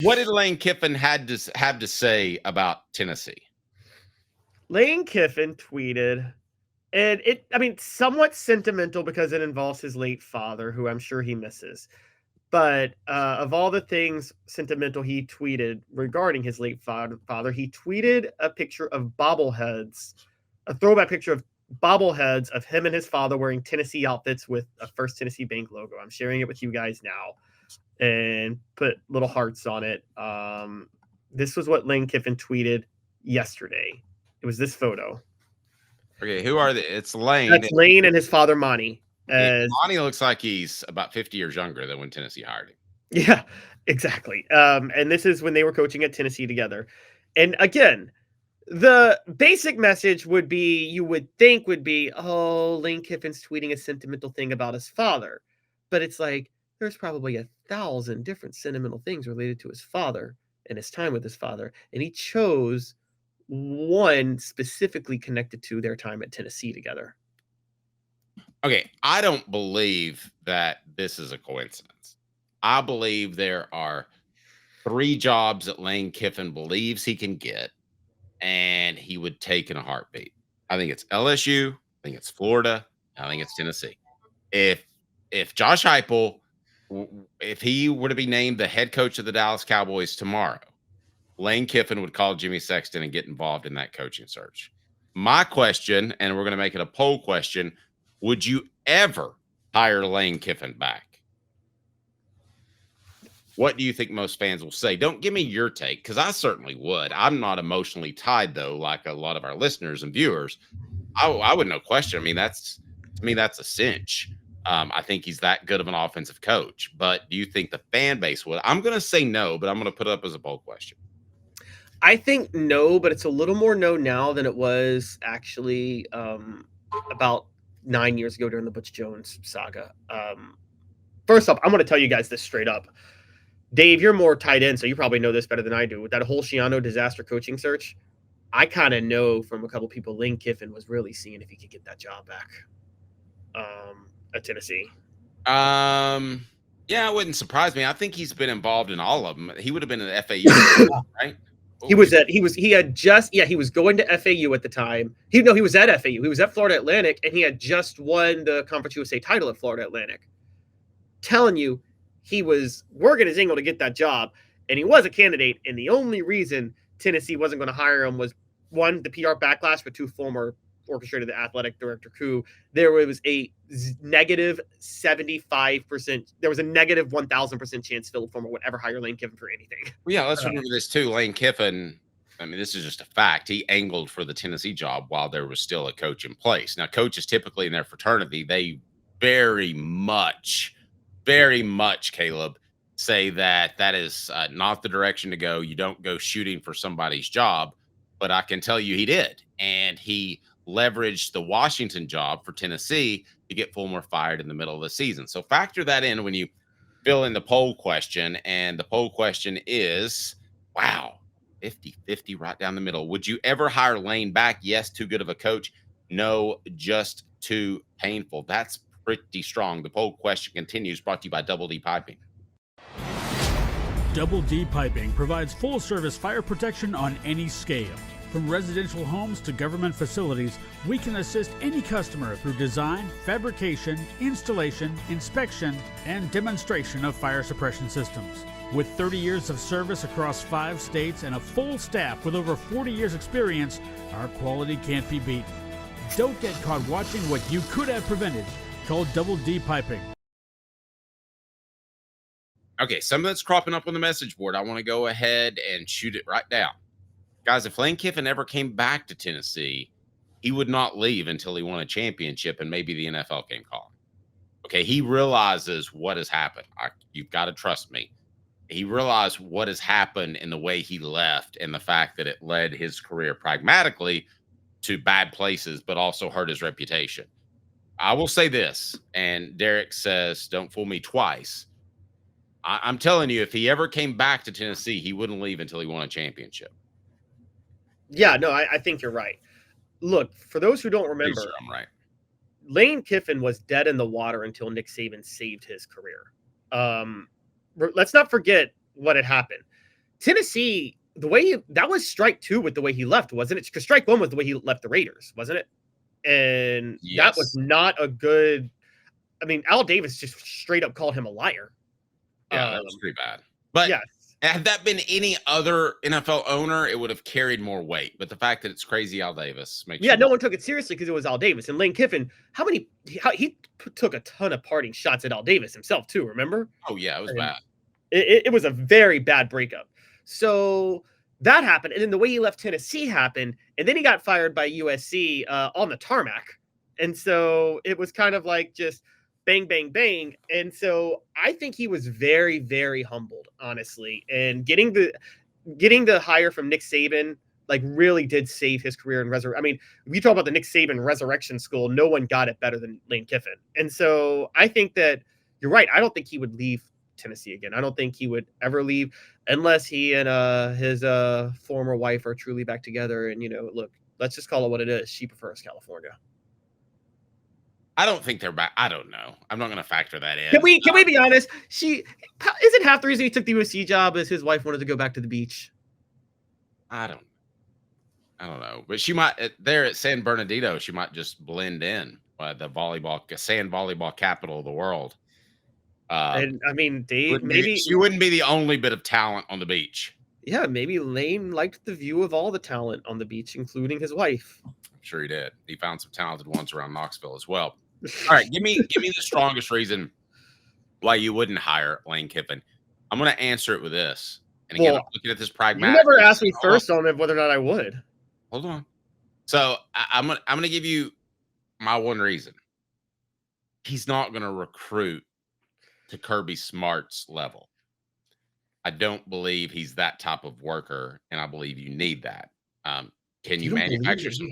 What did Lane Kiffin have to say about Tennessee? Lane Kiffin tweeted, and somewhat sentimental because it involves his late father, who I'm sure he misses. But of all the things sentimental he tweeted regarding his late father, he tweeted a picture of bobbleheads, a throwback picture of bobbleheads of him and his father wearing Tennessee outfits with a First Tennessee Bank logo. I'm sharing it with you guys now and put little hearts on it. This was what Lane Kiffin tweeted yesterday. It was this photo. Okay, who are they? It's Lane. That's Lane and his father, Monty. Monty looks like he's about 50 years younger than when Tennessee hired him. Yeah, exactly. And this is when they were coaching at Tennessee together. And again, the basic message would be, oh, Lane Kiffin's tweeting a sentimental thing about his father. But it's like, there's probably 1,000 different sentimental things related to his father and his time with his father. And he chose one specifically connected to their time at Tennessee together. Okay, I don't believe that this is a coincidence. I believe there are 3 jobs that Lane Kiffin believes he can get, and he would take in a heartbeat. I think it's LSU, I think it's Florida, I think it's Tennessee. If Josh Heupel, if he were to be named the head coach of the Dallas Cowboys tomorrow, Lane Kiffin would call Jimmy Sexton and get involved in that coaching search. My question, and we're going to make it a poll question, would you ever hire Lane Kiffin back? What do you think most fans will say? Don't give me your take, because I certainly would. I'm not emotionally tied, though, like a lot of our listeners and viewers. I would no question. I mean, that's a cinch. I think he's that good of an offensive coach. But do you think the fan base would? I'm going to say no, but I'm going to put it up as a poll question. I think no, but it's a little more no now than it was actually about 9 years ago during the Butch Jones saga. First off, I'm going to tell you guys this straight up. Dave, you're more tied in, so you probably know this better than I do. With that whole Schiano disaster coaching search, I kind of know from a couple people Lane Kiffin was really seeing if he could get that job back at Tennessee. Yeah, it wouldn't surprise me. I think he's been involved in all of them. He would have been at FAU, right? He was going to FAU at the time. He was at FAU. He was at Florida Atlantic, and he had just won the Conference USA title at Florida Atlantic. Telling you, he was working his angle to get that job, and he was a candidate. And the only reason Tennessee wasn't going to hire him was, one, the PR backlash, but two, former orchestrated the athletic director coup. There was a negative 75%. There was a negative 1,000% chance Philip Fulmer would ever hire Lane Kiffin for anything. Well, yeah, let's remember this too. Lane Kiffin, I mean, this is just a fact. He angled for the Tennessee job while there was still a coach in place. Now, coaches typically in their fraternity, they very much, Caleb, say that is not the direction to go. You don't go shooting for somebody's job. But I can tell you he did. And he leveraged the Washington job for Tennessee to get Fulmer fired in the middle of the season. So factor that in when you fill in the poll question. And the poll question is, wow, 50-50 right down the middle. Would you ever hire Lane back? Yes, too good of a coach. No, just too painful. That's pretty strong. The poll question continues, brought to you by Double D Piping. Double D Piping provides full-service fire protection on any scale. From residential homes to government facilities, we can assist any customer through design, fabrication, installation, inspection, and demonstration of fire suppression systems. With 30 years of service across 5 states and a full staff with over 40 years experience, our quality can't be beaten. Don't get caught watching what you could have prevented. Call Double D Piping. Okay, some that's cropping up on the message board. I want to go ahead and shoot it right down. Guys, if Lane Kiffin ever came back to Tennessee, he would not leave until he won a championship and maybe the NFL came calling. Okay, he realizes what has happened. You've got to trust me. He realized what has happened in the way he left and the fact that it led his career pragmatically to bad places, but also hurt his reputation. I will say this, and Derek says, don't fool me twice. I'm telling you, if he ever came back to Tennessee, he wouldn't leave until he won a championship. Yeah, no, I think you're right. Look, for those who don't remember, Sure I'm right. Lane Kiffin was dead in the water until Nick Saban saved his career. Let's not forget what had happened. Tennessee, that was strike 2 with the way he left, wasn't it? Because strike 1 was the way he left the Raiders, wasn't it? And that was not a good. I mean, Al Davis just straight up called him a liar. Yeah, that was pretty bad. But yes. Had that been any other NFL owner, it would have carried more weight. But the fact that it's crazy Al Davis makes no one took it seriously because it was Al Davis. And Lane Kiffin, he took a ton of parting shots at Al Davis himself too, remember? Oh, yeah, it was bad. It was a very bad breakup. So that happened. And then the way he left Tennessee happened. And then he got fired by USC on the tarmac. And so it was kind of like just bang, bang, bang. And so I think he was very, very humbled, honestly. And getting the hire from Nick Saban, like, really did save his career in I mean, if you talk about the Nick Saban resurrection school, no one got it better than Lane Kiffin. And so I think that you're right. I don't think he would leave Tennessee again. I don't think he would ever leave unless he and his former wife are truly back together. And, look, let's just call it what it is. She prefers California. I don't think they're back. I don't know. I'm not going to factor that in. Can we be honest? Isn't half the reason he took the USC job is his wife wanted to go back to the beach. I don't know, but she might there at San Bernardino. She might just blend in the sand volleyball capital of the world. And I mean, Dave, she wouldn't be the only bit of talent on the beach. Yeah, maybe Lane liked the view of all the talent on the beach, including his wife. I'm sure he did. He found some talented ones around Knoxville as well. All right, give me the strongest reason why you wouldn't hire Lane Kiffin. I'm going to answer it with this. And again, I'm looking at this pragmatic. You never asked me first on whether or not I would. Hold on. So I'm going to give you my one reason. He's not going to recruit to Kirby Smart's level. I don't believe he's that type of worker, and I believe you need that. Can you manufacture some?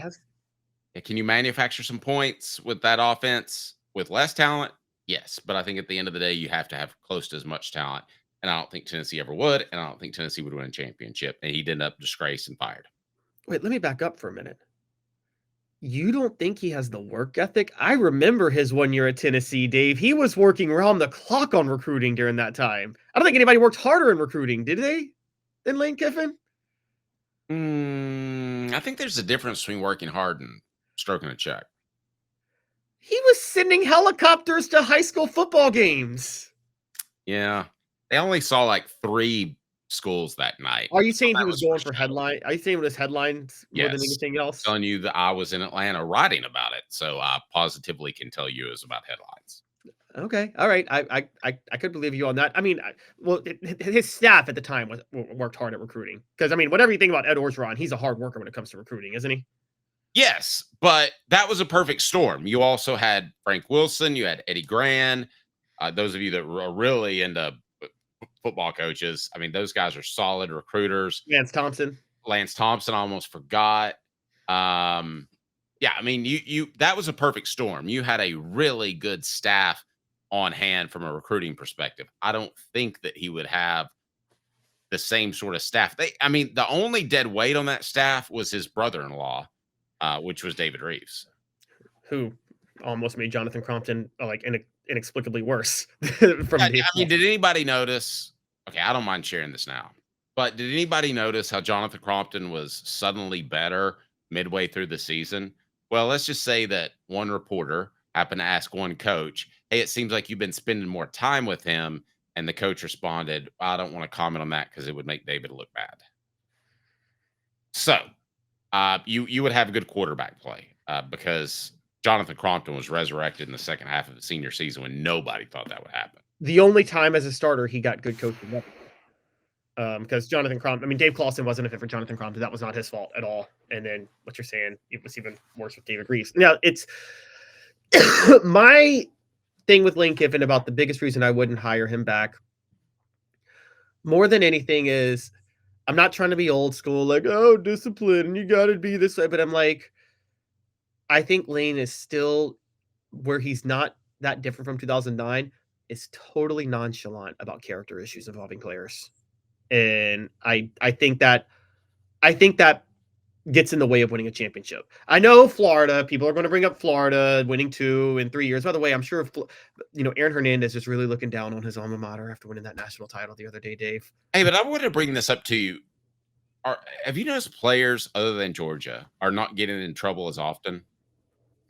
Can you manufacture some points with that offense with less talent? Yes, but I think at the end of the day, you have to have close to as much talent, and I don't think Tennessee ever would, and I don't think Tennessee would win a championship, and he'd end up disgraced and fired. Wait, let me back up for a minute. You don't think he has the work ethic? I remember his 1 year at Tennessee, Dave. He was working around the clock on recruiting during that time. I don't think anybody worked harder in recruiting, did they, than Lane Kiffin? I think there's a difference between working hard and stroking a check. He was sending helicopters to high school football games. Yeah. They only saw like 3 schools that night. Are you saying he was going for headline? Are you saying it was headlines more than anything else? I'm telling you that I was in Atlanta writing about it, so I positively can tell you it was about headlines. Okay, all right. I could believe you on that. I mean, his staff at the time worked hard at recruiting because, I mean, whatever you think about Ed Orgeron, he's a hard worker when it comes to recruiting, isn't he? Yes, but that was a perfect storm. You also had Frank Wilson, you had Eddie Gran. Those of you that were really into football coaches, I mean, those guys are solid recruiters. Lance Thompson, I almost forgot. Yeah, I mean, you that was a perfect storm. You had a really good staff on hand from a recruiting perspective. I don't think that he would have the same sort of staff. I mean, the only dead weight on that staff was his brother-in-law, which was David Reeves, who almost made Jonathan Crompton like inexplicably worse. I mean, did anybody notice? Okay, I don't mind sharing this now, but did anybody notice how Jonathan Crompton was suddenly better midway through the season? Well, let's just say that one reporter happened to ask one coach, "Hey, it seems like you've been spending more time with him," and the coach responded, "I don't want to comment on that because it would make David look bad." So, you would have good quarterback play because Jonathan Crompton was resurrected in the second half of the senior season when nobody thought that would happen. The only time as a starter he got good coaching, because Jonathan Crompton, I mean, Dave Clawson wasn't a fit for Jonathan Crompton. That was not his fault at all. And then what you're saying, it was even worse with David Reeves. Now, it's my thing with Lane Kiffin about the biggest reason I wouldn't hire him back more than anything is I'm not trying to be old school, like, oh, discipline, you got to be this way. But I'm like, I think Lane is still where he's not that different from 2009 is totally nonchalant about character issues involving players. And I think that gets in the way of winning a championship. I know Florida, people are going to bring up Florida winning 2 in 3 years. By the way, I'm sure, Aaron Hernandez is really looking down on his alma mater after winning that national title the other day, Dave. Hey, but I want to bring this up to you. Have you noticed players other than Georgia are not getting in trouble as often?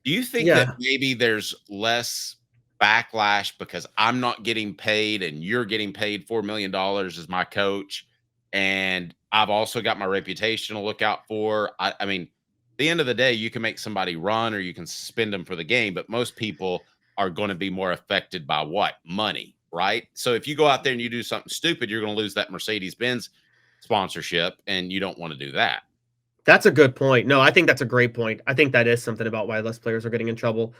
Do you think that maybe there's less backlash because I'm not getting paid and you're getting paid $4 million as my coach, and I've also got my reputation to look out for? I mean, at the end of the day, you can make somebody run or you can suspend them for the game, but most people are going to be more affected by what? Money, right? So if you go out there and you do something stupid, you're going to lose that Mercedes-Benz sponsorship, and you don't want to do that. That's a good point. No, I think that's a great point. I think that is something about why less players are getting in trouble.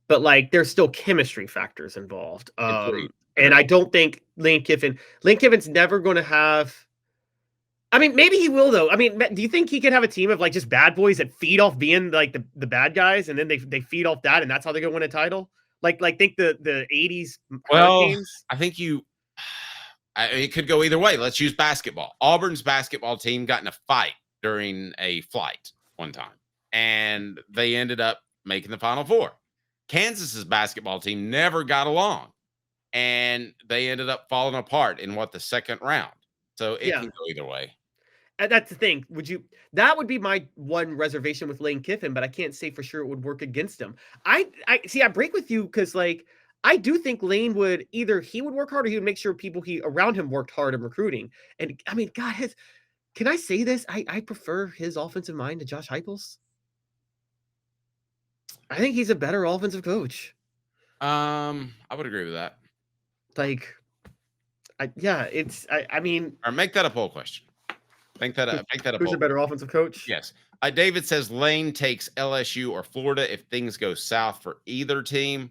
But like, there's still chemistry factors involved. And I don't think Lane Kiffin's never going to have. I mean, maybe he will though. I mean, do you think he can have a team of like just bad boys that feed off being like the bad guys, and then they feed off that, and that's how they go win a title? Like think the 80s Hurricanes? I think it could go either way. Let's use basketball. Auburn's basketball team got in a fight during a flight one time, and they ended up making the Final Four. Kansas's basketball team never got along, and they ended up falling apart in the second round. So it can go either way. And that's the thing. That would be my one reservation with Lane Kiffin, but I can't say for sure it would work against him. I break with you because like, I do think Lane would he would work hard, or he would make sure people around him worked hard in recruiting. And I mean, God, can I say this? I prefer his offensive mind to Josh Heupel's. I think he's a better offensive coach. I would agree with that. Like, I mean, or make that a poll question. Make that a who's a better offensive coach? Yes. David says Lane takes LSU or Florida if things go south for either team.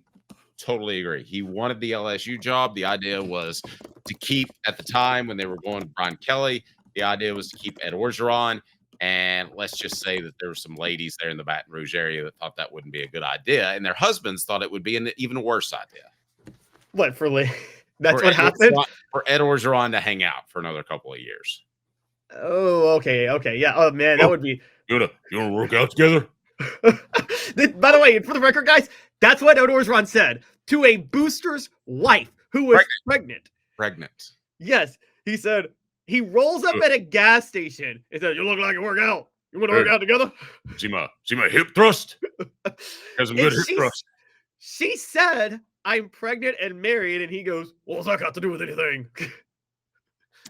Totally agree. He wanted the LSU job. The idea was to keep, at the time when they were going to Brian Kelly, the idea was to keep Ed Orgeron. And let's just say that there were some ladies there in the Baton Rouge area that thought that wouldn't be a good idea, and their husbands thought it would be an even worse idea. What for Lane? That's what happened? For Ed Orgeron to hang out for another couple of years. Oh, okay. Yeah. Oh, man, that would be... You want to work out together? By the way, for the record, guys, that's what Ed Orgeron said to a booster's wife who was pregnant. Yes. He said, he rolls up at a gas station and said, "You look like you work out. You want to work out together? See my hip thrust? Has some good hip thrust." She said, "I'm pregnant and married," and he goes, "Well, what's that got to do with anything?"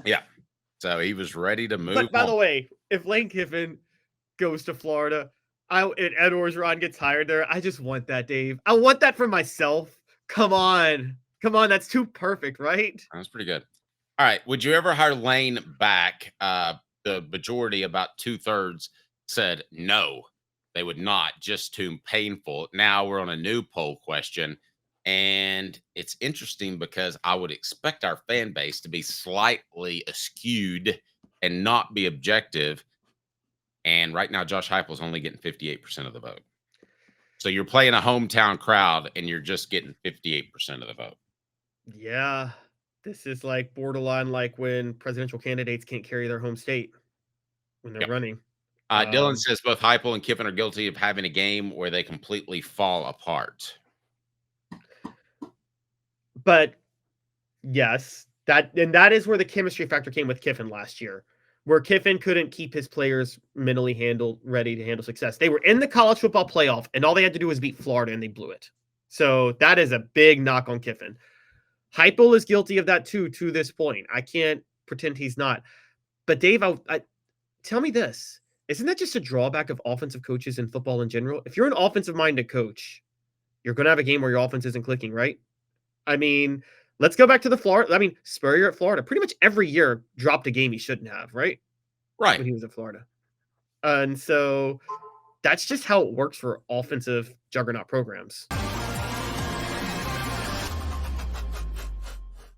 Yeah. So he was ready to move. But by the way, if Lane Kiffin goes to Florida, and Ed Orgeron gets hired there, I just want that, Dave. I want that for myself. Come on. That's too perfect, right? That's pretty good. All right. Would you ever hire Lane back? The majority, about 2/3, said no, they would not. Just too painful. Now we're on a new poll question. And it's interesting because I would expect our fan base to be slightly askewed and not be objective. And right now, Josh Heupel is only getting 58% of the vote. So you're playing a hometown crowd and you're just getting 58% of the vote. Yeah. This is like borderline like when presidential candidates can't carry their home state when they're running. Dylan says both Heupel and Kiffin are guilty of having a game where they completely fall apart. But yes, that is where the chemistry factor came with Kiffin last year, where Kiffin couldn't keep his players mentally ready to handle success. They were in the college football playoff, and all they had to do was beat Florida, and they blew it. So that is a big knock on Kiffin. Heupel is guilty of that too, to this point. I can't pretend he's not. But Dave, tell me this. Isn't that just a drawback of offensive coaches in football in general? If you're an offensive-minded coach, you're going to have a game where your offense isn't clicking, right? I mean, let's go back to the Florida. I mean, Spurrier at Florida pretty much every year dropped a game he shouldn't have, right? Right. When he was at Florida. And so that's just how it works for offensive juggernaut programs.